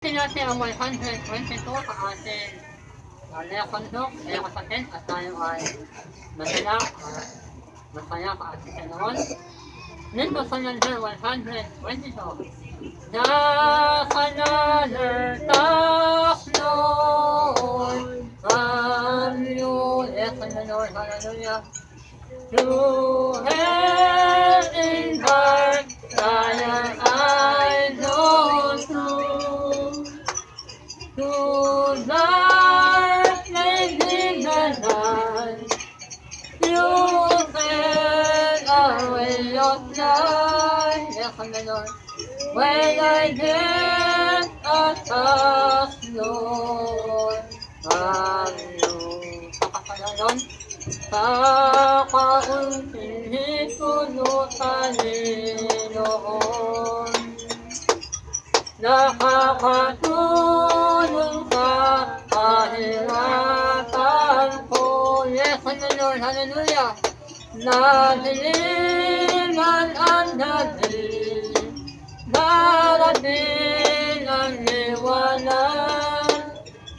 Natin ang 122 sa ating lesson book, lesson natin at tayo ay masaya sa ating Panginoon. Nito sa number 122. Just another task, Lord, from you. Yes, the Lord, hallelujah. To have in heart, that I know true. To darkness in the night, you said away of night. Yes, the Lord. When I get a task, Lord, from you. Pakasalayon. Sa kaunting puno sa Panginoon, nakakatulong sa kahirapan ko. Yes, Lord, hallelujah. Nadilingan ang dalig, darating ang liwanag,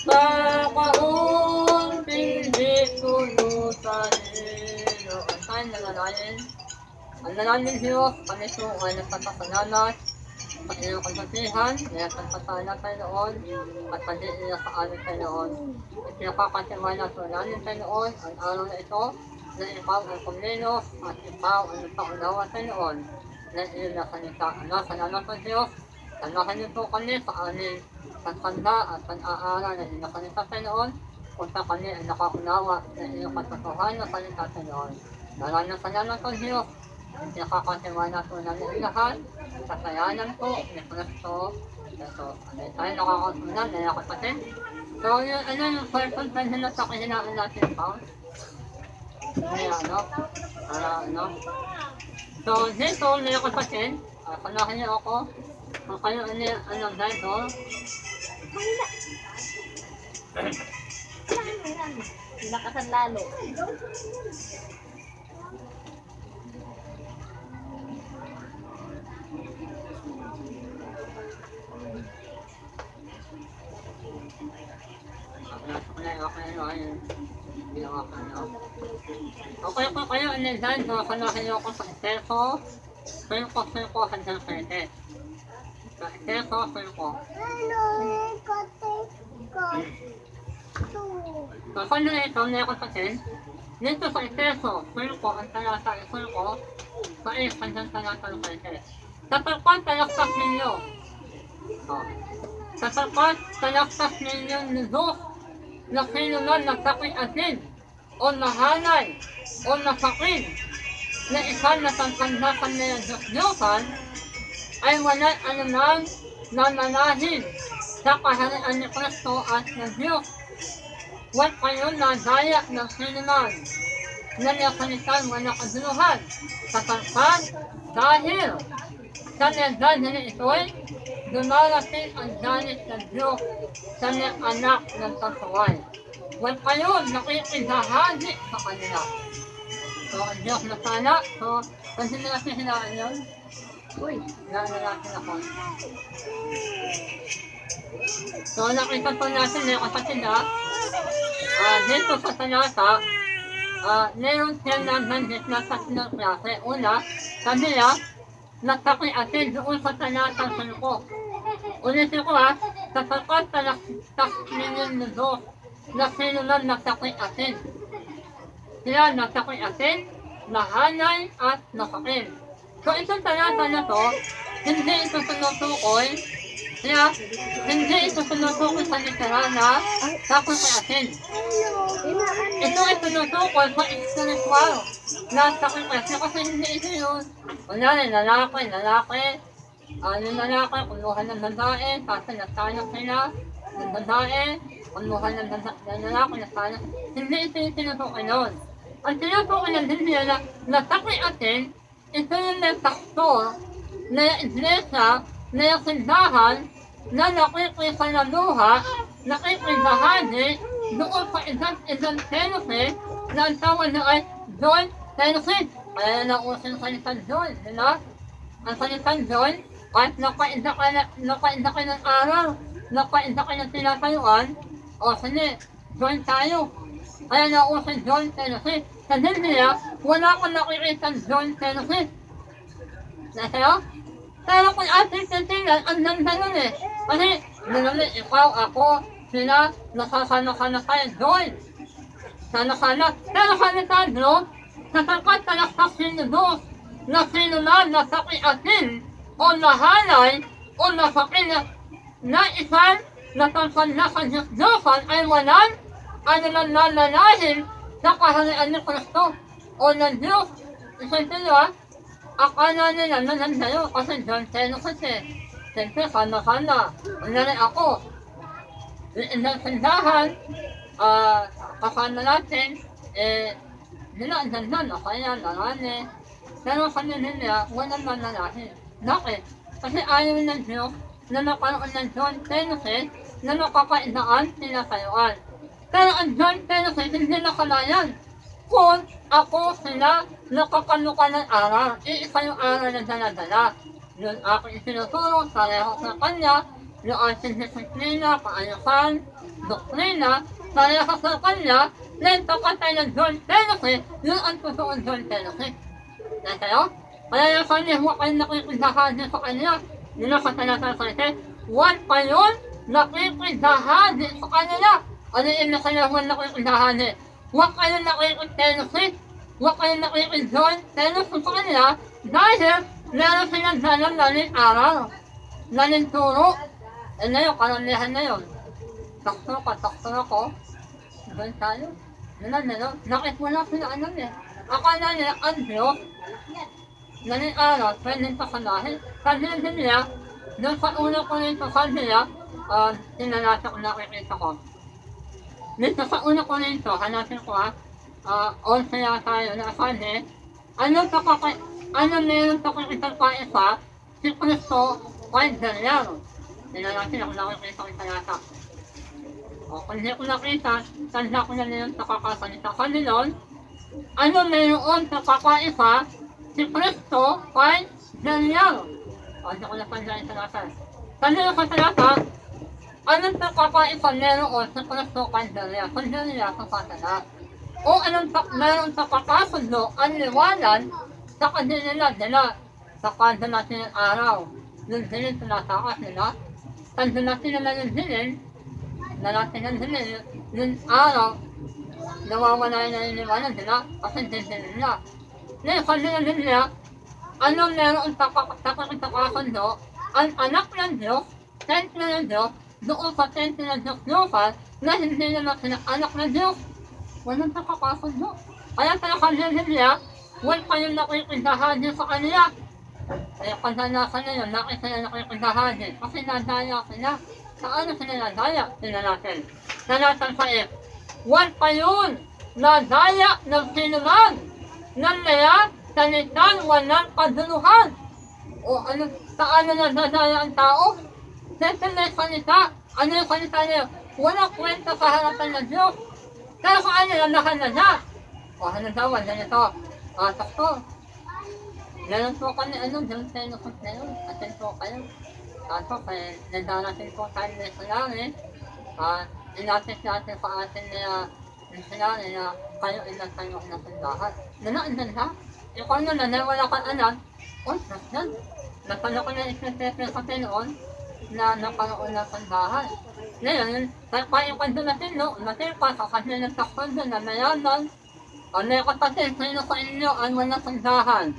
sa kaunting puno sa Panginoon. Tayo nananayin. Ang nananayin Diyos, kami po ay nagpapasalamat sa iyong kasabihan, nagpapasalamat tayo noon, at pag-iiya sa amin tayo noon. Ipinapakatiwala sa namin tayo noon, ang araw na ito, na ikaw ang kumilos, at ikaw ang nagpaunawa tayo noon, na iyong nasalita. Salamat po Diyos, salamat niyo po kami sa aming pagkanda at pag-aaral na iyong nasalita tayo noon, kung sa kami ay nakaunawa na iyong katotohanan na salita tayo noon. Maraming salamat po Diyos, nakakatiwala po namin lahat, sa kayanan po ni Kristo. So, tayo nakakasunan na nakapatid. So, yung person na sa kahinaan natin pa. Kaya So, dito, mga kapatid, panahin niyo ako. Kung kayo dito. Nakasan lalo. Okay po kayo, dyan, so panahin niyo ako sa Eteso, 5 hanggang 7. Sa Eteso, 5. So, kung na ito, mga kapatid, dito sa Eteso, 5, ang talata ay 5, sa 8 hanggang talata ng 7. Sapagkat talaktas ninyo, sapagkat talaktas ninyo ni Diyos, na sino man nagsakit asin, o nahanay, o nasakit, na isang natangkandakan na yung Diyos-Diyosan, ay walang anumang nananahin sa kaharian ni Kristo at ng Diyos. Huwag kayong nadaya ng sinuman na nakalitan walang kaduluhan, sapagkat dahil sa nagdadali ito'y dumarating ang galit ng Diyos sa mga anak ng kasuway. Huwag kayo nakikidahagi sa kanila. So, ang Diyos na sana. So, kasi natin hinaan yun. Uy, hinaan natin ako. So, nakita po natin na kapatid dito sa talata, meron siyang nabanggit na tatlong klase. Una, sabi niya, nagpakiatin doon sa talata 5. Ulitin ko sapagkat talaktas ninyo ng Diyos, na sino man nagpakiatin. Sila nagpakiatin, nahanay at nasakit. So, itong talata na to, hindi ito tinutukoy, hindi ito tinutukoy sa literal na pakiatin. Ito ay tinutukoy sa spiritual na pakiatin kasi hindi ito yun. Kunyari, lalaki, yung lalaki, kuluhan ng babae, kasi nasanak sila, ng babae, kuluhan ng lalaki, nasanak. Hindi ito yung tinutukoy nun. Ang tinutukoy ng Biblia na napakiatin, ito yung may pastor, na iglesia, na simbahan, na nakikisalaluha, nakikibahagi, doon sa isang Tennessee, na ang tawag na ay John Tennessee. Kaya nausin sa isang John, Ang salitang John, kahit nakainda ka ng araw, napainta ka ng tinatayuan, o sige, join tayo. Kaya nauso John Tennessee. Sa din nila, wala akong nakikita John Tennessee. Nasa'yo? Pero kung ating titingnan, ang ganda nun eh. Kasi, naman ikaw, ako, sila, nasasana-sana tayo, join. Sana-sana. Pero Alejandro, sapagkat talaktak sino Diyos, na sino na nasakiatin, o nahalay, o nasakil na isang natampan na sa Diyos-Diyosan ay walang ano na nananahin sa kaharian ni Kristo o ng Diyos. Isang sila, akala nila na nandayo kasi John Tennessee eh. Siyempre, sana-sana. Ano rin ako. Isang sandahan, kasama natin, nila ang ganda na kaya narani. Pero kami nila, walang nananahin. Bakit? Kasi ayaw ng Diyos na nakaroon ng John Tennessee na nakakainaan sila kayuan. Pero ang John Tennessee hindi nakalayan. Kung ako sila nakakaluka ng aral, iisa yung aral na dala-dala. Yung aking isinuturo, pareho sa kanya, yung aking disiplina, kaayusan, doktrina, pareho sa kanya, lento ka tayo ng John Tennessee, yun ang totoong John Tennessee. Nasayo? Kaya yung kanya, huwag kayong nakikidahan sa kanya. Yun ang katalatan sa ito. Huwag kayong nakikidahan sa kanila. Ano yung kanya huwag nakikidahan eh? Huwag kayong nakikitennessee. Huwag kayong nakikidjoin Tennessee sa kanila dahil meron silang dalang laling araw. Laling turo. Eh na yun, karamihan na yun. Takso ako. Doon tayo. Meron. Nakit mo lang sila ano eh. Akala nila ang Diyos. Laling araw, pwedeng pakalahin. Sabi nila, doon sa unang ko rin sabi nila, sinalasa ko nakikita ko. Dito sa unang ko rin ito, hanapin ko on kaya tayo na sabi, ano meron sa kung isang kaisa, si Kristo ay Daniel. Sinalasin ako nakikita ko yung salasa. O kung hindi ko nakita, tanda ko na nilang sa kakasalita ko nilon, ano meron sa kakaisa, si Kristo ay Daniel. O hindi ko napanda yung salasa. Kanina sa salasa, anong pagkakaisa meron sa Kristo kay Daniel? Kung Daniel sa kasala. O anong meron sa kakasundo ang liwanan sa kanila nila sa kanda natin ng araw. Yung hilin sinatakas nila. Kanda natin nila yung hilin na natin yung hilin. Yung araw, nawawala na yung liwanan nila kasi hilin nila. Ngayon, kanina nila, ano meron sa kakasundo ang anak ng Diyos, templo ng Diyos, doon sa templo ng Diyos Diyos na hindi naman sila anak ng Diyos. Walang nakakasundo. Kaya talaga nila, huwag kayong nakikidahan din sa kanila. Kaya kasanasan na yun, nakikidahan din. Kasi nadaya sila. Saan sila nadaya? Sila natin. Sanatan sa F. Huwag kayong nadaya ng sinuman. Nalaya, salitan, walang kaduluhan. O ano, saan na nadaya ang tao? Siyempre may salita. Ano yung salita niyo? Walang kwenta sa harapan ng Diyos. Pero kung ano yung nakanada? O ano daw, ganito. Sakto. Meron po kami John Tennessee na yun. Atin po kayo. Kaso kaya nadarating po tayo na isalari. Inatis natin sa atin na isalari na kayo tayo na sandahan. Nanaan ha? Ikaw na wala kang anak. O, nasyan. Napala ko na isnasesya sa Pinoon na nakaroon ng sandahan. Ngayon, kaya kanda natin, no? Natin pa sa kanila ng takpan doon na mayaman. Ano yung kapatid, sino sa inyo ang walang sandahan?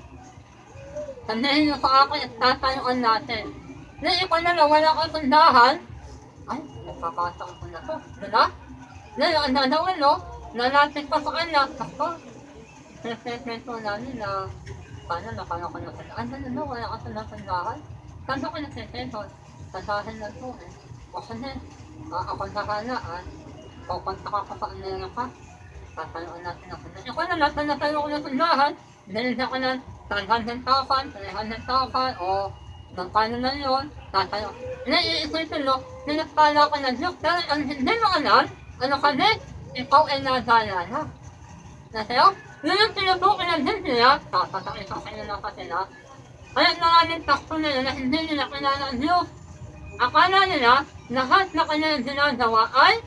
Sandahin nyo sa akin at tatayuan natin. Ngayon, ikaw na wala kang sandahan. Ay, nagpapasok ko na to. Diba? Ngayon, ang dadawin, no? Nalatik pa sa kanya. Sakto. Presento namin na paano nakala ko na sandahan. Ano na, wala kang sandahan? Saan ko na presento? Sandahan lang to eh. O kasi, ako nakalaan, pupunta ka pa sa Amerika, tatayuan natin ako na. Ikaw na natin natayo ko ng sandahan, dahil ko ng 300,000, o magkano na yun, tatayo. Naiisipin mo, pinagpala ko ng Diyos, pero ang hindi mo alam, ano kasi, ikaw ay nadala na. Nasayo? Yun yung tinutukin ng Diyos nila, tatatay sa kanila pa sila. Kaya maraming takso nila na hindi nila kilala ang Diyos. Akala nila, lahat na kanilang ginagawa ay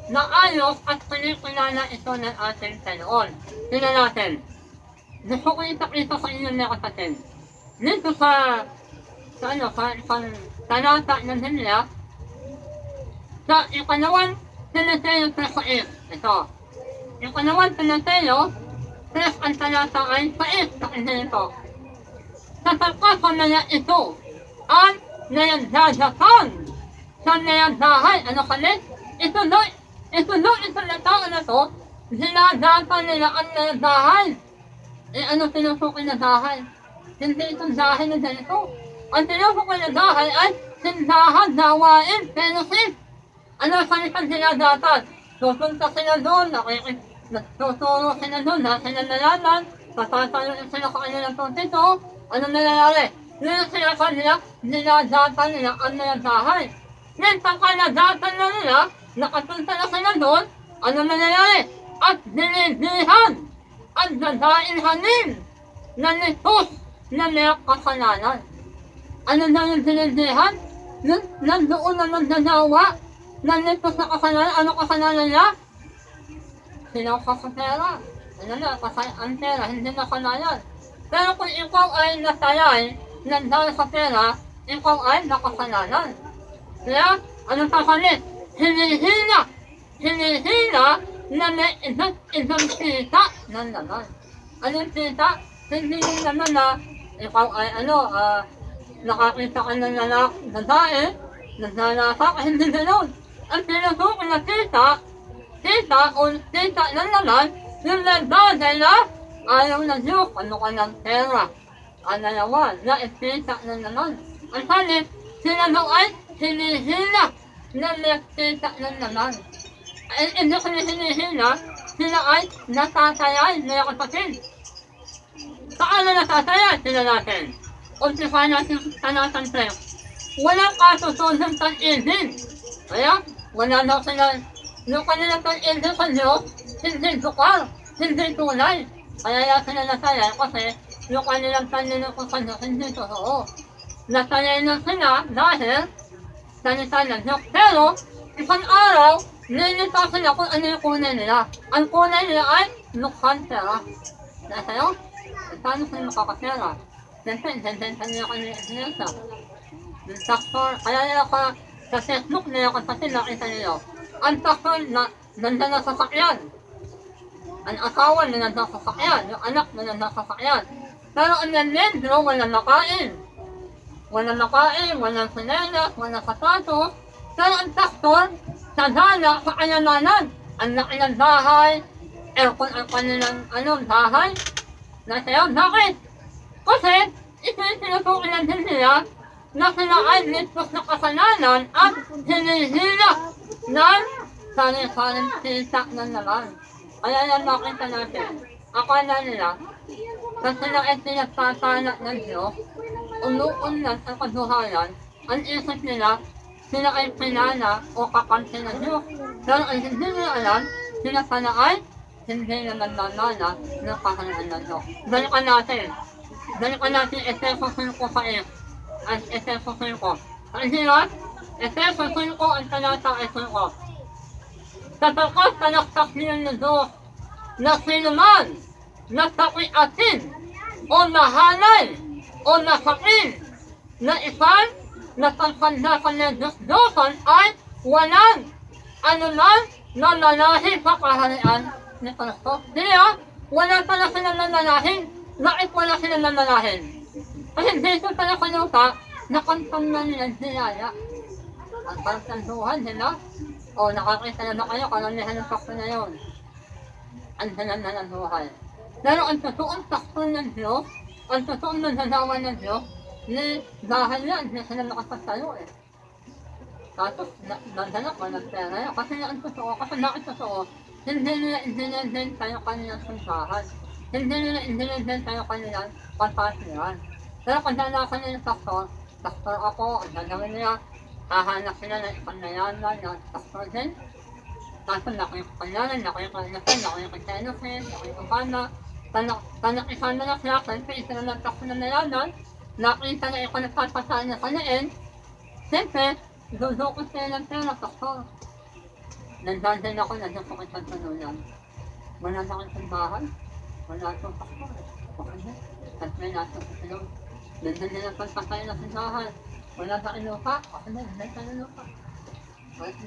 naayos at pinikilala ito ng ating Panginoon. Tingnan natin. Gusto ko ipakita sa inyo mga kapatid. Dito sa talata ng Biblia, sa ikalawang Timoteo 3:6. Ito. Ikalawang Timoteo 3 ang talata ay 6 sa ito. Sapagkat sa mga ito ang nayagdadakan sa nayagdahay. Ano kami? Ito na tao na to, dinadakan nila ang nayagdahay. Ano tinutukoy na dahay? Hindi itong dahay na ganito. Ang tinutukoy na dahay ay tindahan, dawain, fellowship. Ano sa isang dinadatan? Tutunta sila doon, tuturo sila doon, na sila nalaman, patataluin sila sa kanilang tuntito. Ano nangyayari? Nila sila kanila, dinadatan nila ang nayagdahay. Minsan kanadatan na nila, nakatunta na sila doon, ano nangyayari? At dinidihan ang dadainhanin na nitos na may kasalanan. Ano na yung dinidihan? Nandoon na nagdadawa na nitos na kasalanan. Ano kasalanan niya? Silaw ka sa pera. Ano na, kasi ang pera, hindi na kasalanan. Pero kung ikaw ay nasayay ng dahil sa pera, ikaw ay nakasalanan. Kaya, ano sasalit? Hinihila na may isang kita ng laman. Anong kita? Hindi yung laman na ikaw ay nakakita ka ng babae, naglalasa, hindi gano'n. Ang tinutukoy na kita o kita ng laman, yung nagdagay na ayaw na Diyos, ano ka ng pera. Ano naman, na ikita ng laman. Ang salit, sila daw ay hinihila na may kita ng laman. Hindi ko hinihila, sila ay natatayay na kapatid. Paano natatayay? Sila natin. Umpisa natin talatan 3. Walang kasusunod tan-idin. Kaya, wala daw sila, yung kanilang tan-idin sa Diyos, hindi sukal, hindi tunay. Kaya yan sila natayay kasi yung kanilang tan-idin sa Diyos, hindi totoo. Natayay na sila dahil salita ng Diyos. Pero, isang araw, nilita sila kung ano yung kunay nila. Ang kunay nila ay lukhang pera. Nasa yun? Paano sila makakapera? Siyempre, intendenta nila kanila isinesa. Yung taktor, kaya nila ka sa Facebook nila kapatid nakita nila. Ang taktor na nanda na sasakyan. Ang asawa na nanda sa sasakyan. Yung anak na nanda sa sasakyan. Pero ang nandito, walang nakain. Walang nakain, walang sinelas, walang sapatos. Pero ang taktor, sa dala, sa kayamanan, ang laki ng bahay, aircon ang kanilang bahay. Nasa yun, bakit? Kasi, ito yung tinutukoy ng nila na sila ay litos na kasalanan at hinihila ng sari-saring kita ng laman. Kaya yan makita natin, akala nila, na sila ay pinagpapala ng Diyos, umuunlad ang kaduhayan, ang isip nila, sila ay pinala o kakampi ng Diyos. Pero ang hindi nila alam, sila pala ay hindi naman nanana ng kahalaan ng Diyos. Balikan natin Efeso 5:6. Ang Efeso 5. Ang hirap, Efeso 5 ang talata ay 5. Sapagkat talaktak niya ng Diyos na sinuman, na takiatin, o nahalay, o nasakin, na isang natansandakan ng Diyos-Diyosan ay walang anuman na nanahin sa kaharian ni Kristo. Diya, wala pala silang nananahin. Bakit wala silang nananahin? Kasi dito pala kanuta, nakantang na nilang dinaya. Ang pagsanduhan nila, o nakakita na kayo, karamihan ng takto na yun. Ang dalan na ng buhay. Pero ang totoong takto ng Diyos, ang totoong nananawa ng Diyos, ni dahil yan, hindi sila nakapagtayo eh. Tapos, nandanak ko ng pera yan. Kasi ang totoo, kasi nakit totoo, hindi nila din tayo kanilang sunsahan. Hindi nila din tayo kanilang patasiran. Pero kung dala kanilang taktor ako, ang gagawin nila, hahanap sila ng ipanayanan ng taktor din. Tapos nakikipanayanan, nakikipanayanan, tanakisan na sila, siyempre isa na ng taktor na nayanan, nakita na ikaw nagpapasaan na kanain, siyempre, Dudukot kayo ng pera, doktor. Nandun din ako, nandun po kitang tanunan. Wala na akong sambahan. Wala akong doktor. Okay na. At may nasa sa tulong. Nandun din ang pagpakain ng sambahan. Wala sa inuka. Okay na, nandun sa inuka.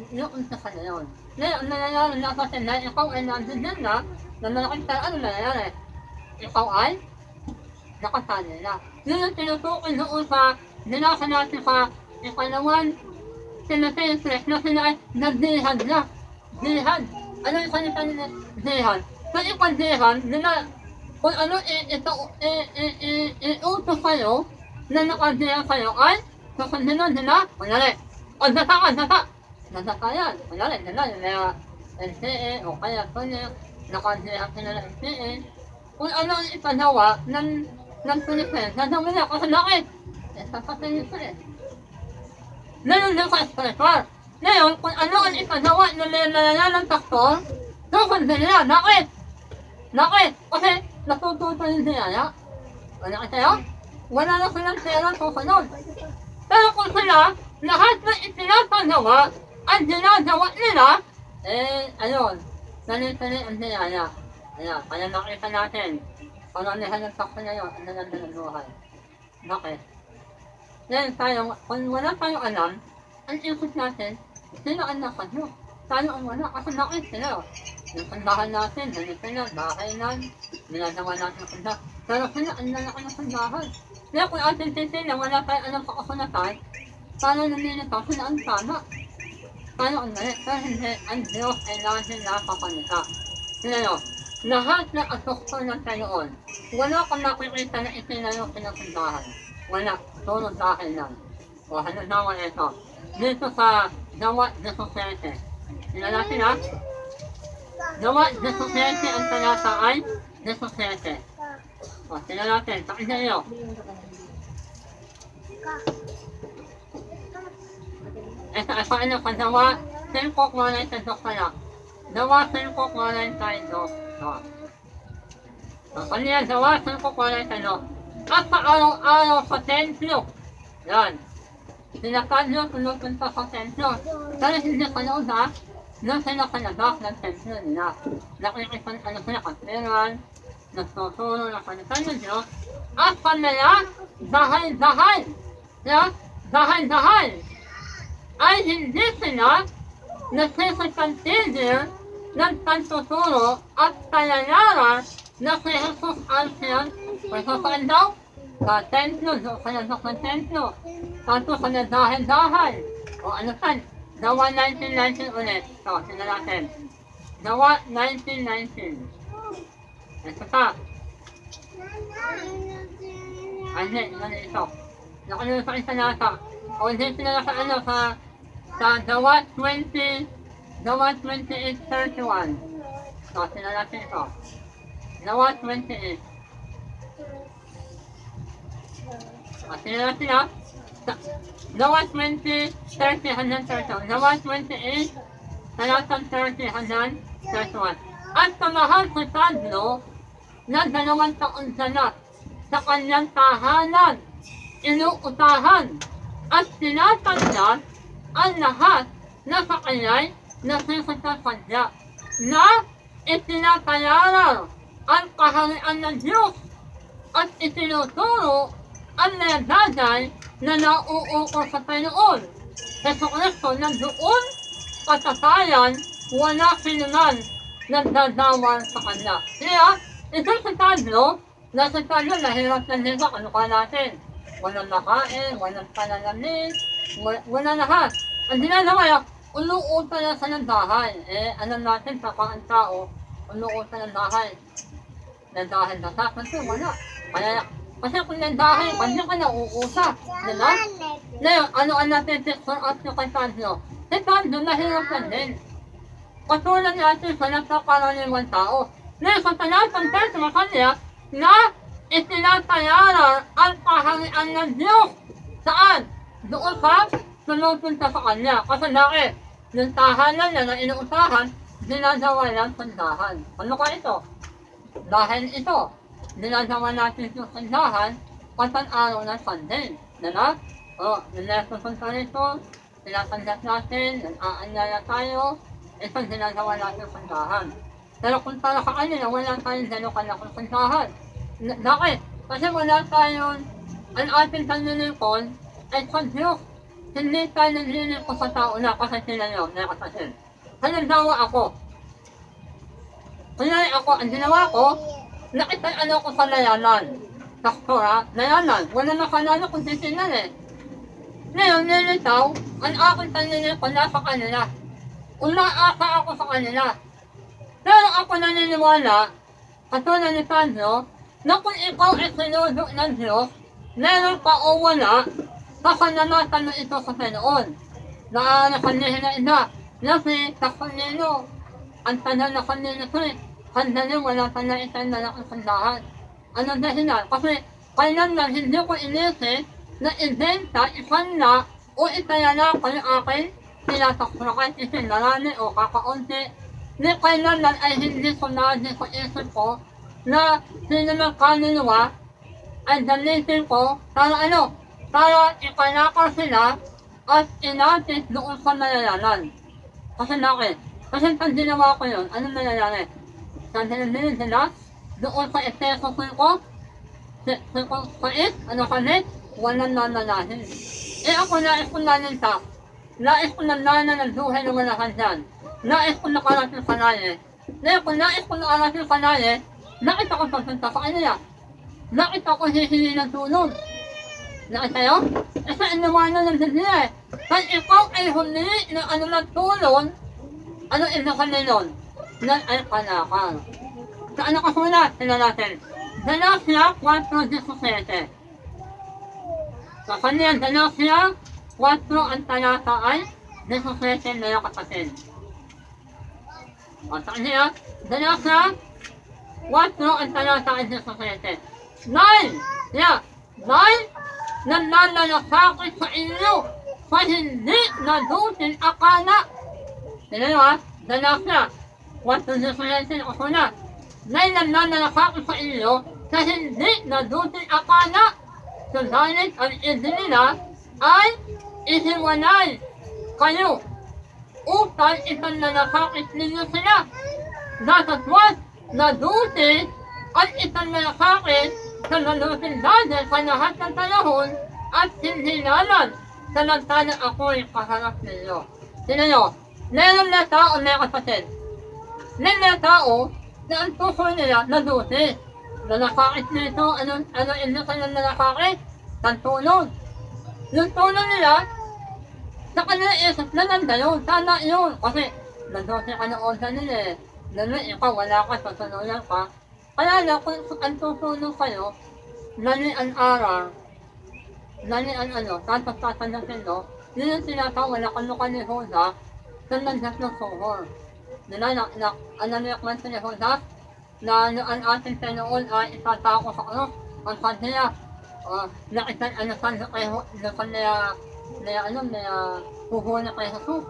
Inuun sa kanya yun. Ngayon, ang nangyayari na kasi na ikaw ay nandun din na nakita, ano nangyayari? Ikaw ay nakasali na. Yun ang tinutukoy noon sa dinasa natin sa ikalawan Timothy na sila ay nagdihad na. Dihad. Ano yung salita nila? Dihad. Sa ipagdihad, nila kung ano iutos kayo na nakadihad kayo ay susundin nila, kunyari, o data. Data yan. Kunyari, nila NCA o kaya kunyari, nakadihad sila ng NCA. Kung ano ang ipanawa ng Pilipinas, nagawin nila kasi bakit? Sa Pilipinas. Ngayon din sa espresso. Ngayon, kung ano ang ipagawa ng ng doktor, susundin nila. Bakit? Kasi natututo yung niyaya. Ano kasi yun? Wala na silang pera susunod. Pero kung sila, lahat na ipinapagawa, ang ginagawa nila, ayun, nalitali ang niyaya. Ayan, kaya nakita natin, pananihan ng doktor na yun, ang nalanda ng buhay. Bakit? Ngayon tayo, kung wala tayong alam, ang isip natin, sino ang nakadyo? Tayo ang wala, kasi nakit sila. Yung sandahan natin, ganito na, bahay na, ginagawa natin ang sandahan. Pero sila, ang lalaki ng sandahan. Kaya kung ating titignan, wala tayong alam sa kasunatan, paano naninita, sila ang tama. Tayo ang mali, pero hindi, ang Diyos ay natin nakapanita. Ngayon, lahat ng asukto ng tayoon, wala kang nakikita na itinayo pinasandahan. Wala, tulad dahil lang. O halimbawa ito, dito sa Gawa 17. Tingnan natin ha. Gawa 17 ang talata ay 17. O, tingnan natin, pakinggan niyo. Ito ay paano sa Gawa 5:42 pala. Gawa 5:42. O, kanina Gawa 5:42. At sa araw-araw sa templo. Yan. Sila Carlo pumupunta sa templo. Pero hindi ka noon ha, nung sila kalabak ng templo nila. Nakikipan ano sila kapiran, nagtuturo ng kanitan ng Diyos. At kanila, dahil. Yeah? Dahil. Ay hindi sila nagsisakantigil ng pagtuturo at kalayaran na si Jesus ang siyang pagkasaan daw sa templo, sa nasok ng templo. Tanto sa dahil. O ano saan? Gawa 1919 ulit. So, tingnan natin. Gawa 1919. Ito pa. Hindi, ito. Nakalunod sa isa nasa. O hindi sila nasa ano, sa Gawa 20, Gawa 28:31. So, tingnan natin ito. Gawa 28. O, tingnan natin ha. Gawa 20:30 hanggang 31. Gawa 28, talatang 30 hanggang 31. At tumahal si Pablo na 2 taon na sa kanyang tahanan, inuutahan at tinatandaan ang lahat na sa kanya'y nasisitasadya na itinatayaran ang kaharian ng Diyos at itinuturo ang nagdagay na nauukol sa Panginoon. Sa Kristo na doon katatayan wala sinuman nagdadawal sa Kanya. Kaya, ito si Pablo, nasa Pablo nahirap na nila ano ka natin. Walang makain, walang panalamin, wala lahat. Ang ginagawa niya, uluutan na sa ng bahay. Alam natin sa ang tao, uluutan ng bahay. Nandahan na sa kasi wala. Kaya, kasi kung nandahan, kanya ka na uusa. Diba? Ngayon, ano ang natin for us nyo kay Pablo? Si Pablo, nahirap na din. Katulad natin sa nagkakaraniwang tao. Ngayon, sa talatang text sa kanya, na itinatayaran ang kaharian ng Diyos. Saan? Doon sa sumupunta sa kanya. Kasi bakit? Yung tahanan niya na inuusahan, dinagawa ng sandahan. Ano ka ito? Dahil ito, dinagawa natin yung sandahan, patang araw ng Sunday. Diba? O, nileso sa ito, tinatanggap natin, nag-aanyaya tayo, ito ginagawa natin puntahan. Pero kung para sa kanila, wala tayong gano'ng kalaking puntahan. Bakit? Kasi wala tayong, ang ating panlilingkod ay sa Diyos. Hindi tayo naglilingkod sa tao na kasi sila yun, na kapatid. Halimbawa ako. Kunyari ako, ang ginawa ko, nakitay ano ko sa layanan. Sakto ha, layanan. Wala na kanalo kung titinan eh. Ngayon, nilitaw, ang aking panlilingkod na sa kanila. Umaasa ako sa kanila. Pero ako naniniwala, katulad ni Pedro, na kung ikaw ay sinudo ng Diyos, meron pa o wala, kasanamatan mo ito sa Panginoon. Na kanina na ina, kasi sa kanino, ang tanong na kanina ko eh, kanina wala pa na isang malaking sandahan. Anong dahilan? Kasi kailan lang hindi ko inisip na ibenta, isanla, o itayala ko yung akin, tinatakprakan, isinarani o kakaunti. Ni kailan lang ay hindi sunadi sa isip ko na sino ng kaluluwa ay dalitin ko para ano, para ipanakal sila at inatis doon sa nalayanan. Kasi bakit? Kasi pag ginawa ko yun, anong nangyayari? Sandilin sila doon sa Efeso 5, ano kanit? Walang nananahin. Eh ako nais ko naninta. Nais ko nanana ng buhay na malakan dyan. Nais ko nakarating sa naye. Ngayon kung nais ko nakarating sa naye, nakita ko pagpunta sa kanila. Nakita ko hihingi ng tulong. Nakita yun? Kasi inawanan ng Biblia eh. Kung ikaw ay humingi ng ano ng tulong, ano ibig nun? Yan ay kalakal. Sa ano kasulat? Tignan natin. Galatia 4:17. Sa kanya Galatia 4 ang talata ay 17 na yung kapatid. O saan niya? Galatia 4 ang talata ay 17. 9! Yeah! 9! Nananalakakit sa inyo sa hindi nadusin akala. Tignan nyo ha? Galatia 4:17 ako na. 9 nananalakakit sa inyo sa hindi nadusin akala. Subalit ang idin nila ay ihiwalay kayo upang ipanlalakakit ninyo sila. Dasatwat nadusin at ipanlalakakit sa nalusin dahil sa lahat ng panahon at hinhilalan sa nagtanang ako'y kaharap ninyo. Tignan nyo, meron na tao na kapatid. Meron na tao na ang puso nila nadusin. Nalakakit nito, ano ino sa nalakakit? Tantulong. Yung tulong nila, sa kanila isip na nandayon, sana yun. Kasi, nandosin ka na order nila eh. Nanon, ikaw, wala ka, sasunulan ka. Kaya lang, kung ang tutulong kayo, nani ang aral, nani ang ano, tapos tatanapin no, yun yung tinatawag na kanuka ni Hoda, sa nandas ng suhor. Ano niya kman sa ni Hoda, na ang ating Panginoon ay itatako sa ano, ang kanila. Nakita ano saan kayo huhuna kay Jesus.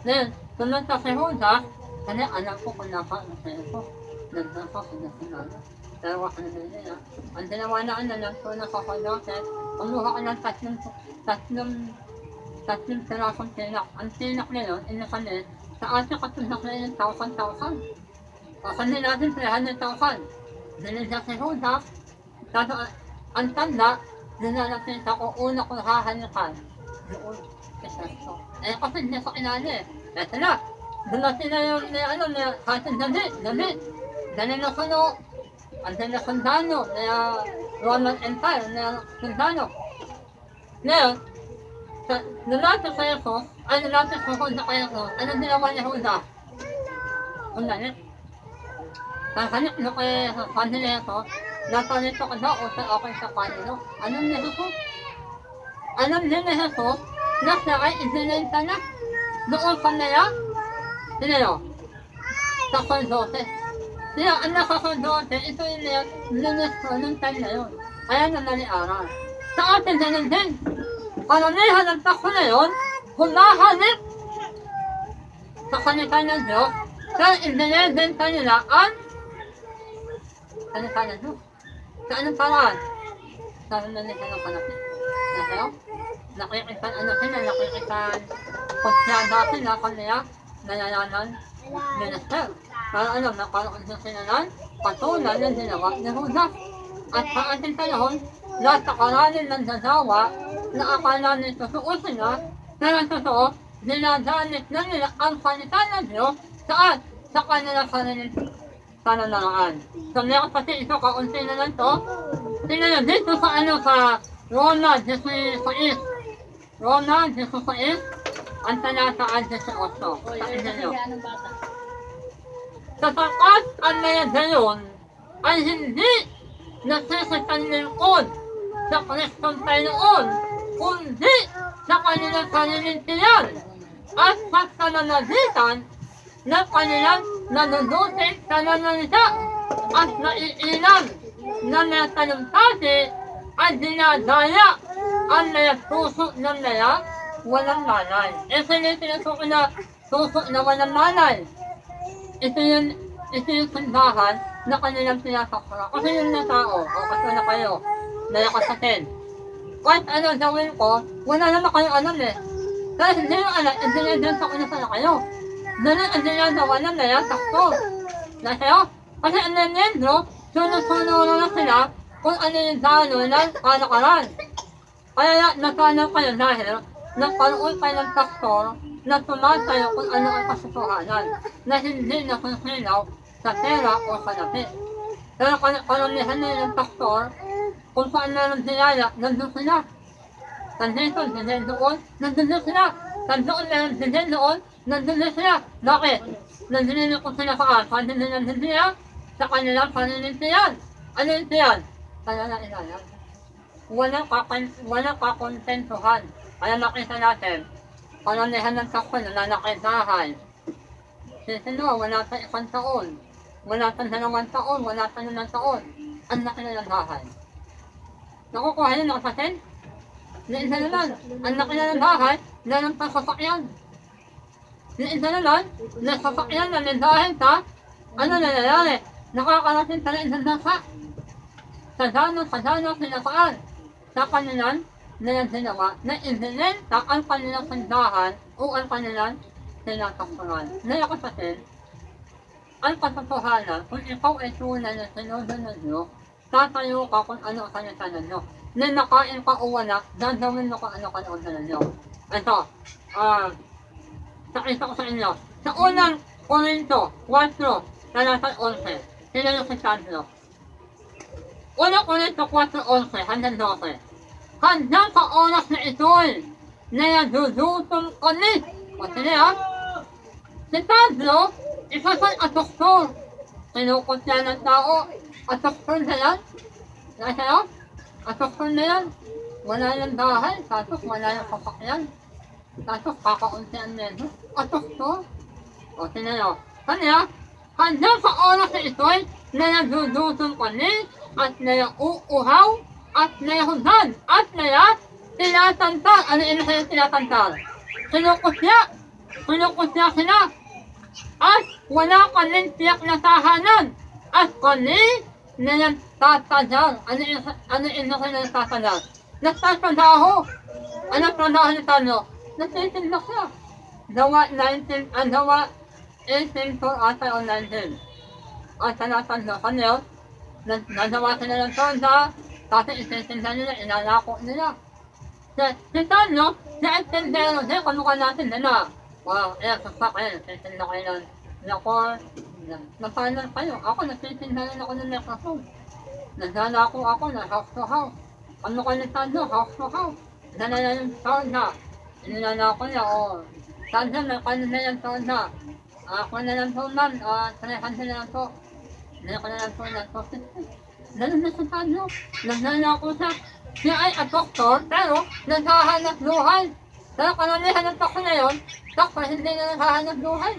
Then, sunod sa Hoda, kasi anak ko kung nakaano sa ito. Nagdasa sa nasinala. Pero ako na nila. Ang dalawa na nagto na sa kalasin, kumuha ka ng tatlong pirasong tinak. Ang tinak na yun, inakanin, sa ating katunak na yun, 1,000. Kasi natin 300,000. Dinigyan si Hoda, tapos ang tanda, dinalasin sa kung una kong hahanikan. Doon, Kristo. Eh kasi hindi sa inali eh. Eto na, dalasin na yung kasi dali na kuno, ang dali na sundano, na Roman Empire, na sundano. Ngayon, nalasin sa Jesus, ay nalasin sa Hoda kay Jesus, ano ginawa ni Hoda? Ang dali. Kakanip na kay kanila ito, natanito ka daw sa akin sa kanilo. Anong ni Jesus? Anong ni Jesus na siya ay isinenta na doon sa nila? Sino? Sa kondote. Sino ang nakakondote? Ito yung ministro ng time na yun. Kaya naman ni-aral. Sa atin ganun din. Karamihan ng takbo na yun, humahanip sa kanitan ng Diyos, kaya ibinibenta nila ang kanitan ng Diyos. Sa anong paraan? Sa nanitan ng kanapin. Nasayo? Nakikitan, konsyada sila kanila nalalanan minister. Para alam na karoon na sila ng patulan ng ginawa ni Judas. At sa ating panahon, lahat sa karalin ng dadawa na akala nito suosin na, pero totoo, dinadalit na nila ang salita ng Diyos saan? Sa kanilang sariling pananaraan. So, mga kapatid, ito kaunti na lang to. Tingnan nyo, dito sa sa Roma 16, Roma 16, ang talataan 18. Pakinggan nyo. Sapagkat ang mga gayon ay hindi nagsisikapangilingkod sa Kristong Panginoon, kundi sa kanilang sariling tiyan at sa kananalitan ng kanilang nanunutin sa nananita at naiilang na mga talumpati ay dinadaya ang mga puso ng mga walang malay. Ito yung tinutukoy na puso na walang malay. Ito yung sandahan na kanilang sinasakra. Kasi yung na tao, o kasi na kayo, nalakasatin. Kahit ano gawin ko, wala naman kayong alam eh. Dahil hindi yung alam, hindi nyo dyan sa kunyasa na kayo. Dahil hindi nyo gawa na yan, sakto. Dahil, kasi ang nangyendo, sunod-sunod na sila kung ano yung dano ng kalakaran. Kaya natanong kayo dahil nagkaroon kayo ng pastor na tumatayo kung ano ang kasukuhanan na hindi nakusilaw sa pera o sa lapi. Pero karamihan na ng pastor, kung saan na ng sinaya, nandun sila. Nandito, nandun doon, nandun sila. Nandun na nandun doon, nandun sila. Bakit? Nandun ko sila saan? Saan nandun sila? Sa kanilang paninintiyan. Ano yung tiyan? Kaya na inayan. Walang kakontentuhan. Kaya nakita natin, karamihan ng takon na nakitahay. Sino, wala sa 1 taon. Wala sa 2 taon, wala sa 1 taon. Ang laki na ng bahay. Nakukuha yun ng kapatid? Liit na naman. Ang laki na ng bahay, na ng pasasakyan. Liit na naman, na sasakyan na dahil sa ano na nangyari. Nakakarating sa liit ng bansa. Sa dano, sinasaan. Sa kanilang na ginawa na ibinenta ang kanilang sandahan o ang kanilang sinasaktuhan. Ngayon kapatid, ang katotohanan, kung ikaw ay tunay na sinudo ng Diyos, tatayo ka kung ano ang salita ng Diyos. Na nakain ka o wala, gagawin mo kung ano kanoon sa Diyos. Ito, sakita ko sa inyo. Sa unang Korinto 4, talatang 11, sinalo si Sandro. Unang Korinto 4:11 hanggang 12. Hanggang sa oras na ito'y nagdudutong kami. O sige ha? Si Pablo, isa siyang atoktor. Sinukot niya ng tao. Atoktor na yan. Nasa yan? Atoktor na yan. Wala yung bahay. Tapos wala yung kapakyan. Tapos kakauntian na yan. Atoktor. O sige ha? Kanya, hanggang sa oras na ito'y nagdudutong kami at nayauuhaw at nayahudan at tinatantal. Ano yun sa'yo tinatantal? Sinukot niya sila. At wala kaming tiyak na tahanan. At kami na nagtatadal. Ano yun sa'yo nagtatadal? Nagtatadaho. Anong tradaho ni Tano? Nagtitindak siya. Dawa 18 ata o 19. At tanatanda kanyo, nagawa sila ng tonda, tapos itintinda nila, inalako nila. Si Tano, naintindero din, kamukha natin nila. Wow, sasak kayo, nagtitinda kayo ng lakor, napanan kayo. Ako, nagtitinda rin ako ng microphone. Naglalako ako ng house to house. Kamukha ni Tano, house to house. Nalala yung tonda. Inalako niya, Tano, nakanin na yung tonda. Ako na lang po, ma'am. 300 na lang po. Hindi ko na lang po ng topic. Ganun na sa Tano. Nagnanako siya. Siya ay doktor, pero naghahanap buhay. Pero karamihan ng takbo na yun, takbo hindi na naghahanap buhay.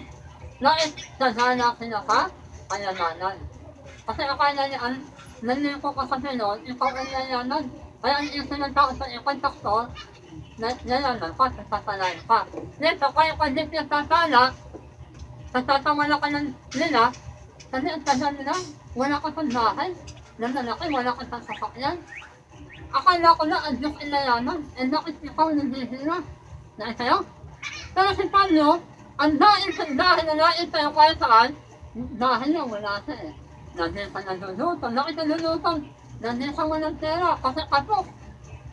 Nais, naghahanap sila ka, kayamanan. Kasi akala niya, nanin ko ka sa Pinoy, ikaw ang yayaman. Kaya ang isa ng tao sa ikong doktor, yayaman ka, sasalain ka. Nito, kaya kung hindi siya sasala, Tatatawa ka ng nila, kasi ang tagal nila, wala ka sa bahay, ng lalaki, wala ka sa sasakyan. Akala ko na ang Diyos ay layaman, bakit ikaw nandihira? Dahil sa'yo, Pero si Pablo, ang dahil na nais tayo kaya saan, dahil na wala siya eh. Nandiyan sa nalulutong, nakitalulutong, nandiyan sa walang pera, kasi kapok.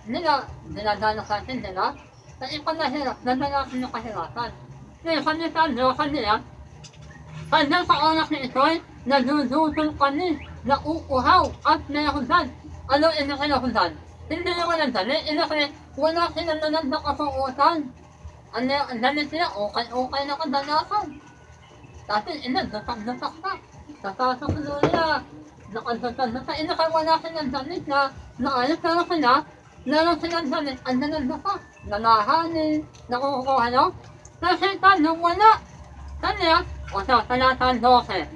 Dinadala sa atin, nila, sa ipanahirap, nadalasin yung kahirapan. Ngayon, kanya Pablo, kanila, kanya sa oras ni ito'y, nalulutong kami, nauuhaw, at mayroon. Ano inakilahudan? Hindi naman ang dali, wala silang nalang na kasuotan. Ang dali sila, okay na kadalasan. Dati, datak ka. Tatasok nila, nakadatan, wala silang damit na naayos pero sila, meron silang damit, ang datak, nalahanin, nakukuha, no? Kasi tanong wala. Kanya, o sa talatan 12.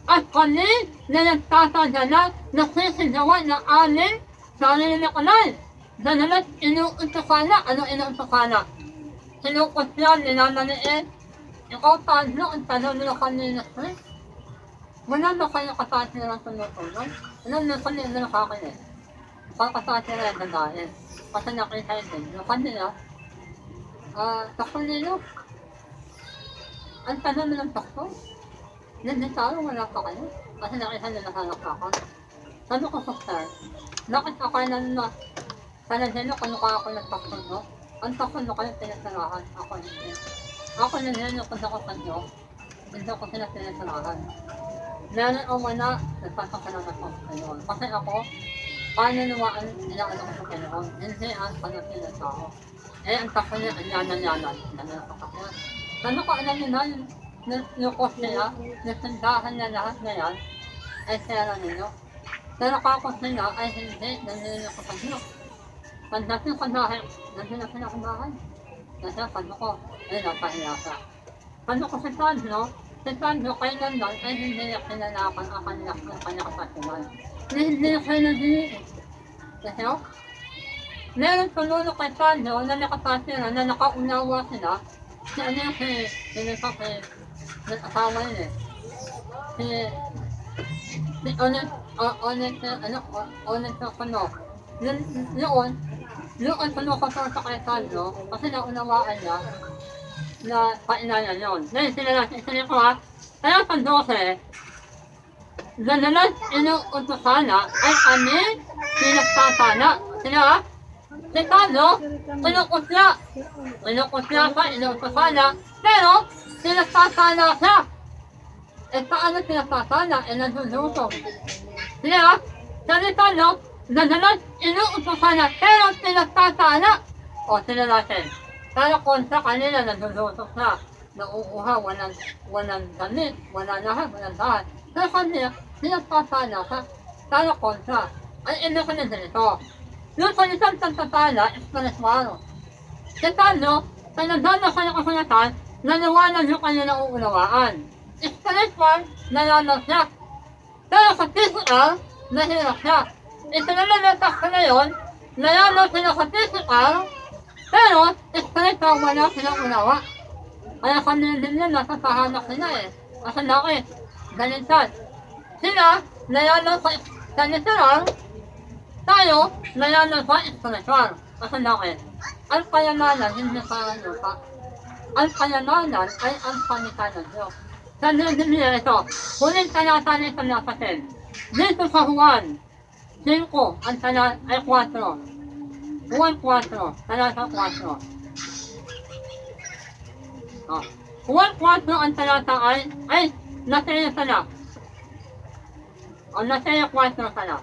At kami na nagtasadala na sisigawan ng amin sa na kanal. Danalat inuutukana. Ano inuutukana? Sinukot yan, nilalaniin. Ikaw tadlo, ang tanong nila kanina. Wala na kayo kataas nila sa natuloy. Alam na kanina nila kakinig. Kakataas nila yung dadahin. Kasi nakita yun din. Yung kanila, takot nila. Ang tanong nilang takot. Nandito wala pa kayo. Kasi nakita nila halakakan. Sabi ko sa sir, nakita kayo na sanadino kung ako nagtakot mo. Ang takot mo kayo pinasarahan. Ako hindi. Ako nandiyan kung ako kanyo. Hindi ko sila pinasarahan. Meron o wala, nagpasok ka naman sa Panginoon. Kasi ako, panunuwaan inaano ko sa Panginoon. Hindi ang panasin ng tao. Ang takot niya, ang yanan. Nananapakakyan. Ano ko alam niyo na yung cost nila, nasandahan na lahat na yan, ay pera ninyo. Pero kakos nila ay hindi, nandiyan ako sa Diyos. Pagdating ko dahil, nandiyan ako na kumahan. Kasi pano ko, ay napahiya ka. Pano ko si Sandro kailan lang ay hindi niya kinalakan ang kanyang kapatiman. Hindi niya kayo nandini. Kasi meron tulunok kay Sandro na nakapatira, na nakaunawa sila. Si ano yung nag-asawa yun eh. Si Onet na kano. Noon panukapar sa kay Sandro, kasi naunawaan niya na painayan yun. Ngayon sila natin, isali ko ha, kaya sa 12, danalas inuutusana ay kami pinagtatana. Sila ha? Si Sandro, pinukutya pa, inuutusana, pero pinagtatana siya. Paano pinagtatana? Nandulutong. Sila ha? Sabi Sandro, danalas inuutusana, pero pinagtatana. O sila natin. Pero kontra kanila nandulutok na, nauuha, walang damit, walang lahat. Pero kanila, pinagtatana ka, pero kontra. Ay, hindi ko na dito. Yung salitang tatala, espiritualo. Si Sandro, pinagdala ka ng kasulatan, naniwanan yung kanya nauunawaan. Spiritual, nalalag siya. Pero sa physical, nahirap siya. Ito naman natak ka na yun, nalalag sila sa physical, pero, spiritual wala silang unawa. Kaya kami din nila nasa pahanak nila eh. Kasi laki, ganitad. Sila, nalalang sa literal, tayo, nalalang sa spiritual. Kasi laki. Ang kayamanan, hindi sa lupa. Ang kayamanan ay ang panitan ng Diyos. Sa din nila ito, huling talata na ito napatin. Dito sa Juan 5, ang talata ay 4. Juan 4, talata 4. Juan 4 ang talata ay nasaya sana. O nasaya 4 sana.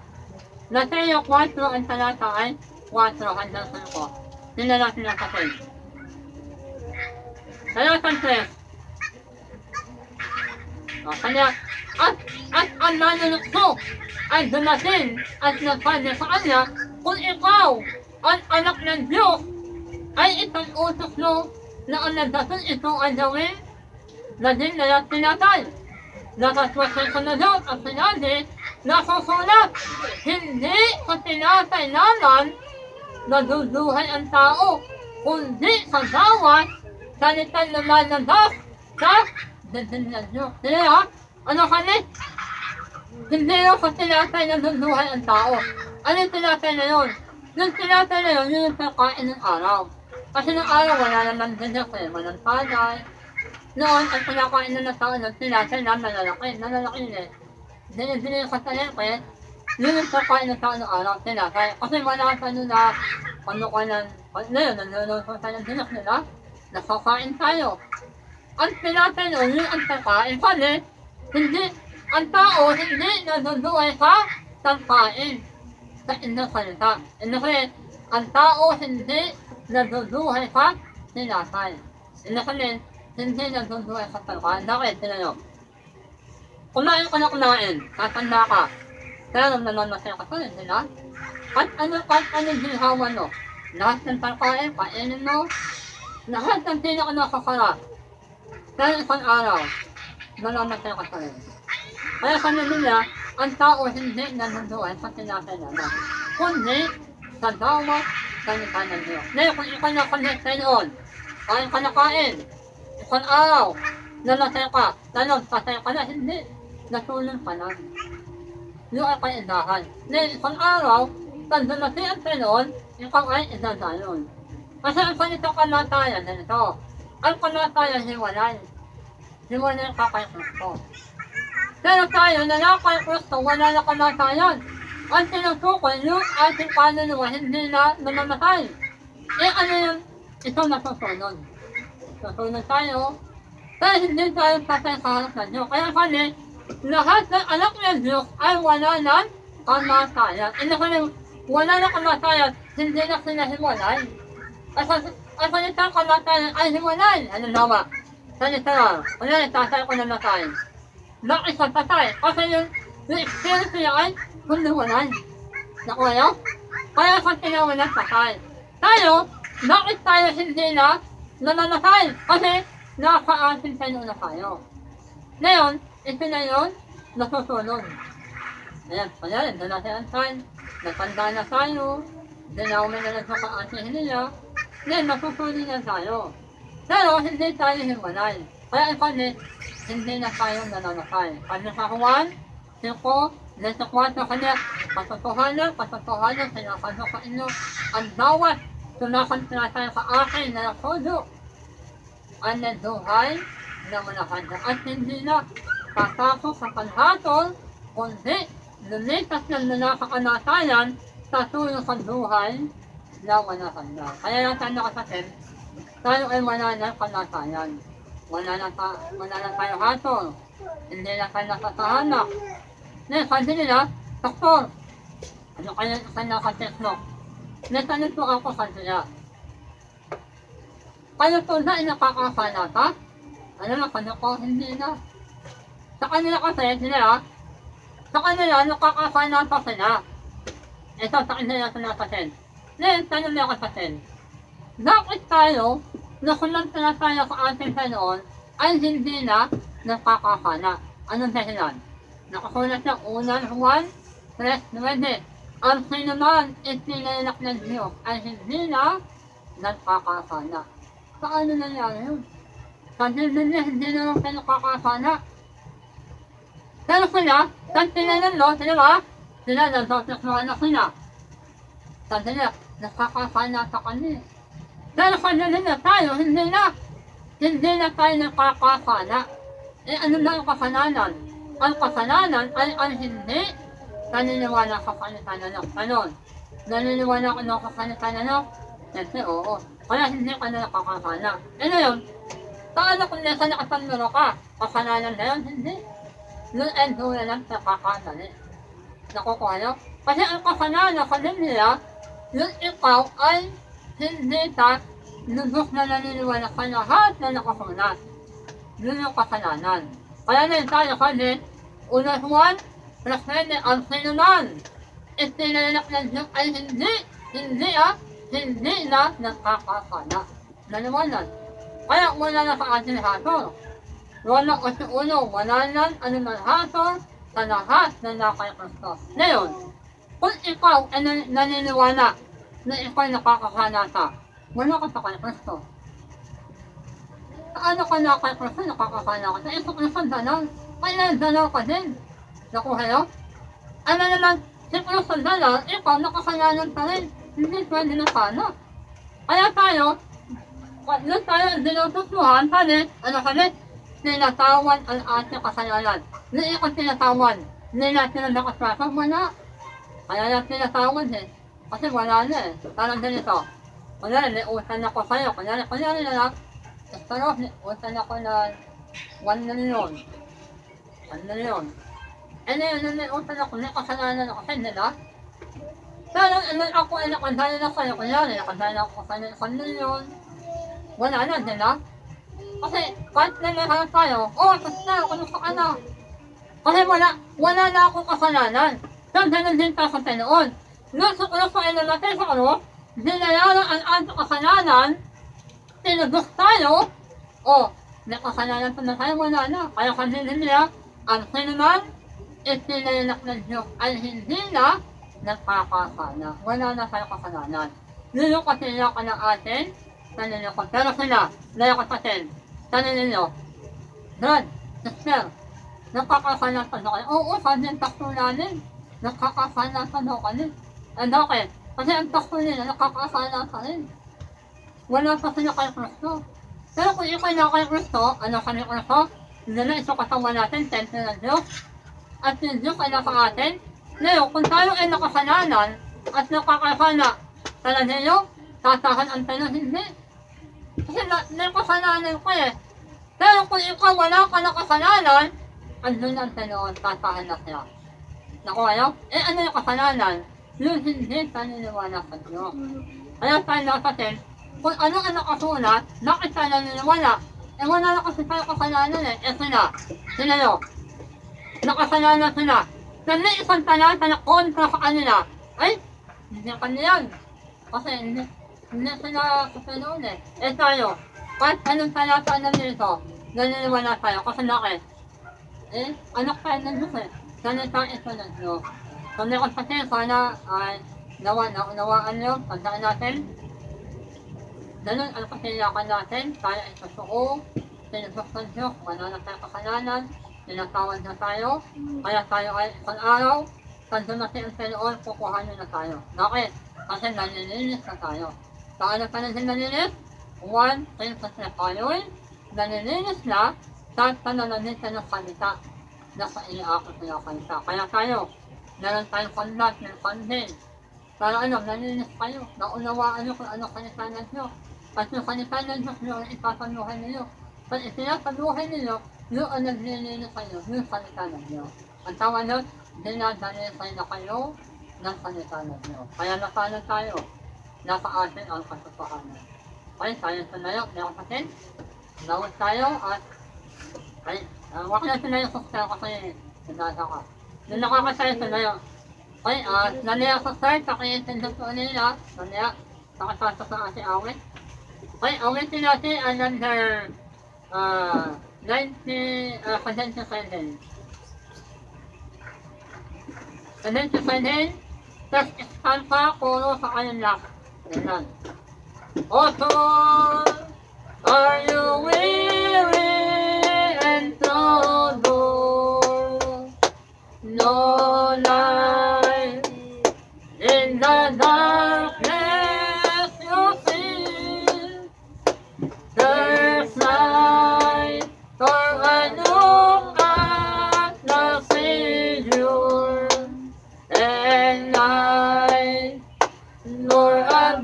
Nasaya 4 ang talata ay 4 hanggang 5. Sila natin nasasin. Talata 3. Kanya, at ang nanunukso ay dumating at nagpanya sa kanya kung ikaw ang anak ng Diyos ay itong utos mo na ang nagdasan ito ay gawin na din na tinatay. Nakaswasay ko na Diyos at sinabi na susulat, hindi sa tinatay naman naduduhay ang tao, kundi sa bawat salitang lumalabas sa dadan ng Diyos. Kaya, ano kami? Hindi lang sa tinatay naduduhay ang tao. Ano yung tinatay na yun? Yung tinatay na yun, yung pagkain ng araw. Kasi nung araw wala naman din kasi walang palay. Noon, ang pinakain na ng tao nun, sinasal na nalalaki yun eh. Dinibili ko sa leke, yun yung pagkain ng tao ng araw, sinasal. Kasi wala pa nun na, ano ka ng, ngayon, nanonood tayo ng dinak nila, nakakain tayo. Ang sinasal nun, yun ang pagkain, kasi, hindi, ang tao, hindi naduduay sa kain, sa inyong salita. Kasi, ang tao, hindi naduduhay sa sinasal. Kasi, hindi naduduhay sa pagkain. Bakit? Tinanong. Kumain ka na kumain, tatanda ka. Pero namamatay ka pa rin, di ba? At ano ginhawa mo? Lahat ng pagkain, kainin mo. Lahat ng pinaka-nakasarap. Pero isang araw, namamatay ka pa rin. Kaya sabi nila, ang tao hindi naduduhay sa sinasal naman. Kundi sa bawat salita ng Diyos. Ngayon, kung ikaw na-connect sa noon, kain ka na kain, isang araw, namatay ka, patay ka na, hindi. Natulong ka lang. Yung ay kaindahan. Ngayon, isang araw, pag dumating ang Pinoon, ikaw ay idadayon. Kasi ang ganito kamatayan, ganito. Ang kamatayan, hiwalay. Hiwalay ka kay Kristo. Pero tayo, na kay Kristo, wala na kamatayan. Ang tinutukoy, yung ating kaluluwa, hindi na namamatay. Ano yung ito nasusunod? Susunod tayo. Pero hindi tayo patay sa harap ng Diyos. Kaya kami, lahat ng anak ng Diyos ay wala ng kamatayan. Kami, wala ng kamatayan, hindi na sila hiwalay. Ang salitang kamatayan ay hiwalay. Ano naman? Salita lang. Wala, tatay ko namatay. Bakit sa patay? Kasi yung experience niya ay humiwalay. Nakuha niyo? Kaya sa tinawalan patay. Tayo, bakit tayo hindi na namamatay? Kasi nakaasin tayo na tayo. Ngayon, ito na yun, nasusunod. Ayan, kaya rin, doon natin ang time. Nagtanda na tayo. Dinawin na lang sa kaasihin nila. Ngayon, nasusunod na tayo. Pero, hindi tayo hiwalay. Kaya kami, hindi na tayo nanamatay. Kanya sa Juan, 5, nasa 4 kanya, katotohanan, sinakasok sa inyo, ang bawat sumakontrata sa akin na nakudo, ang naduhay na manakanda. At hindi na pasako sa panhatol, kundi lumitas ng nanakakamatayan sa tulong sa buhay na manakanda. Kaya natin nakasakit, tayo ay wala ng kamatayan. Wala na tayo hatol. Hindi na tayo nakatahanak. Ngayon, sabi nila, Doktor, ano kaya nakatest mo? Natanong po ako sa nila. Kayo po na nakakasala ka? Ano na, kanya ko, hindi na. Sa kanila kasi, sa kanila, nakakasala pa sila. Ito, sa kanila sinasasin. Ngayon, tanong niya kasasin. Bakit tayo, na kumantala tayo sa ating Panginoon, ay hindi na nakakasala? Anong dahilan? Nakasulat ng unang Juan 3:9. Ang sinuman itinalak ng Diyos ay hindi na nagkakasala. Paano nangyari yun? Kasi hindi naman kayo nakakasala. Pero sila, sa tinanan mo, sila ba? Sila nagsotos mga anak sila. Sabi nila, nakakasala sa kanila. Pero kanya nila tayo, hindi na tayo nakakasala. Ano na ang kasalanan? Ang kasalanan ay ang hindi naniniwala sa kanitananok. Ano? Naniniwala ka na sa kanitananok? Kasi oo. Kaya hindi ka na nakakasala. Ano yun? Paano kung nasa nakasanuro ka? Kasalanan na yun? Hindi. Yun ay doon na lang sa kakasali. Nakukuha nyo? Kasi ang kasalanan sa nila, yung ikaw ay hindi ka lubos na naniniwala ka lahat na nakasulat. Yun yung kasalanan. Kaya na tayo kasi, unang Juan, +9, ang sinuman, itinalak ng Diyos ay hindi na nakakasala. Naniwanan. Kaya wala na sa ating hatol. Wala kasi wala nang anumang hatol sa lahat na nakay Kristo. Ngayon, kung ikaw ay naniniwala na ikaw nakakasala ka, wala ka sa kay Kristo. Paano ka na kay Kristo nakakasala ka? Sa isa Kristo dalaw, kaya dalaw ka din. Nakuha nyo? Ano naman, si Kristo dalaw, ikaw nakasalanan pa rin. Hindi pwede na sana. Kaya tayo, Doon tayo dinututuhan kami, ano kami, tinatawan ang ating kasalanan. Hindi ko tinatawan. Hindi natin ang nakasasang wala. Kaya lang tinatawan eh. Kasi wala na eh. Parang ganito. Kunyari, utan ako sa'yo. Kunyari na lang, pero utan ako na 1 million. 1 million. Eh ngayon, utan ako, may kasalanan ako sa'yo, di ba? Pero ako ay nakasalanan na sa'yo. Kunyari, nakasalanan ako sa'yo 1 million. Wala na, di ba? Kasi kahit na may harap tayo, basta, kumusta ka na? Kasi wala na akong kasalanan. So, ganun din tayo sa Pinoon. Nasa ay namatay sa dinayaran ang ating kasalanan, tinubos tayo, may kasalanan pa na tayo, wala na. Kaya kasi nila, ang sinuman, itinayanak ng Diyos ay hindi na nagkakasala. Wala na tayo kasalanan. Nilukot nila ka ng atin, nanilukot. Pero sila, nilukot natin, ninyo, Brad, sister, nakakasala pa daw kayo. Oo, sabi ang takto namin, nakakasala pa daw kayo. Bakit? Kasi ang takto nila, nakakasala pa rin. Wala pa sila kay Kristo. Pero kung ikaw na kay Kristo, ano kami Kristo? Hindi na ito katawan natin, templo ng Diyos. At yung Diyos ay nasa atin. Ngayon, kung tayo ay nakasalanan at nakakasala, talaga nyo, tatahan ang tayo, hindi. Kasi nakasalanan ko eh. Pero kung ikaw wala ka na kasalanan, andun ang Pinoon, tatahan na siya. Naku kayo? Ano yung kasalanan? Yung hindi paniniwala sa Diyos. Kaya tayo nakatin, kung ano ang nakasulat, bakit tayo naniniwala? Wala na kasi tayo kasalanan eh. Sila nyo. Nakasalanan sila. Na may isang talata na kontra sa kanila. Ay, hindi kanila yan. Kasi hindi sila sa Pinoon eh. Tayo. Kahit anong talata na nito, naniniwala tayo kasi bakit? Anak tayo ng Diyos eh. Salita ito ng Diyos. So, may kasi sana ay naunawaan nyo, tandaan natin. Ganun ang kasilakan natin, tayo ay totoo, sinusok ng Diyos, wala na tayo kasalanan, tinatawad na tayo, kaya tayo ay isang araw, saan natin ang Pinoon, kukuhanin na tayo. Bakit? Kasi nanilinis na tayo. Saan na tayo nanilinis? 1 thing sa tayo'y nanilinis na sa pananalitan ng salita na sa iniakot ng salita. Kaya tayo, meron tayong conduct ng pandin. Para nanilinis kayo, naunawaan nyo kung ano salita ng Diyos. At yung salita ng Diyos, yung ipapanuhay ninyo. Pag itinapanuhay ninyo, yung naglilinis kayo, yung salita ng Diyos. Ang tawa nun, dinadalisay na kayo ng salita ng Diyos. Kaya nasala tayo, nasa atin ang katotohanan. Okay, tayo sumayo, meron kasi, lawag tayo at, wag na sumayo sa style kasi, nagdasa ka. Nung nakakasaya sumayo. Okay, naniya sa style, pakiintindot po nila, naniya, nakasasa sa ating awit. Okay, awitin natin ang number, 77. 77, tapos iskalpa, puro sa kanyang lap. Ganyan. Author, are you weary and troubled? No light in the darkness you feel. There's light for a look at the Savior, and light for a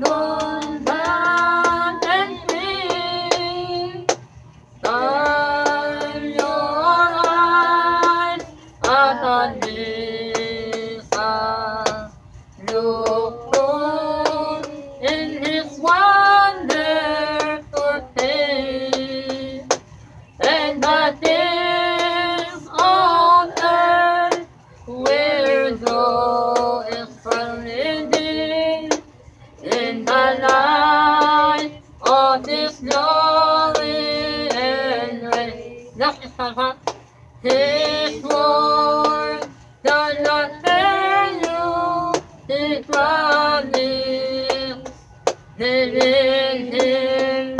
His word does not fail you, His promise, believe Him,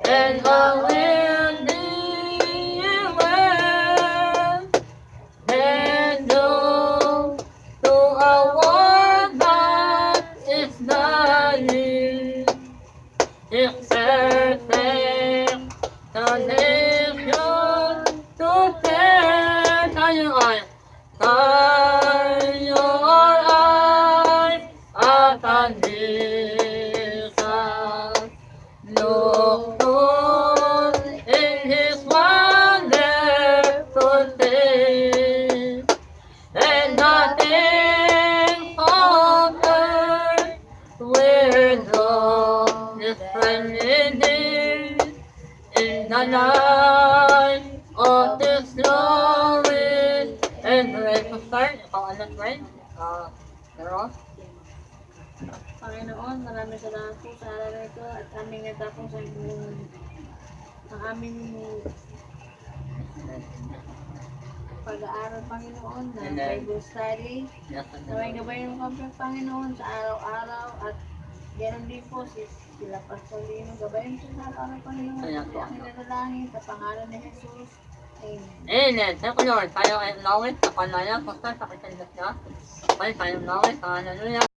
and all will be well. And though to a world that is dying, it's perfect. light of this glory. And ready to start? Ikaw alam, right? Pero, Panginoon, maraming salamat po sa araw na ito at aming natapos ang aming pag-aaral, Panginoon, ng Bible study. yes, Naway gabayan mo kami, Panginoon, sa araw-araw at ganoon din po sila Pastorino. Gabayan po sa araw, Panginoon. Kaya Ito ang inanalangin sa pangalan ni Jesus. Amen. Amen. Thank you, Lord. Tayo ay lawit sa panaya. Kustan sa kitindas niya. Tayo tayong lawit. Hallelujah.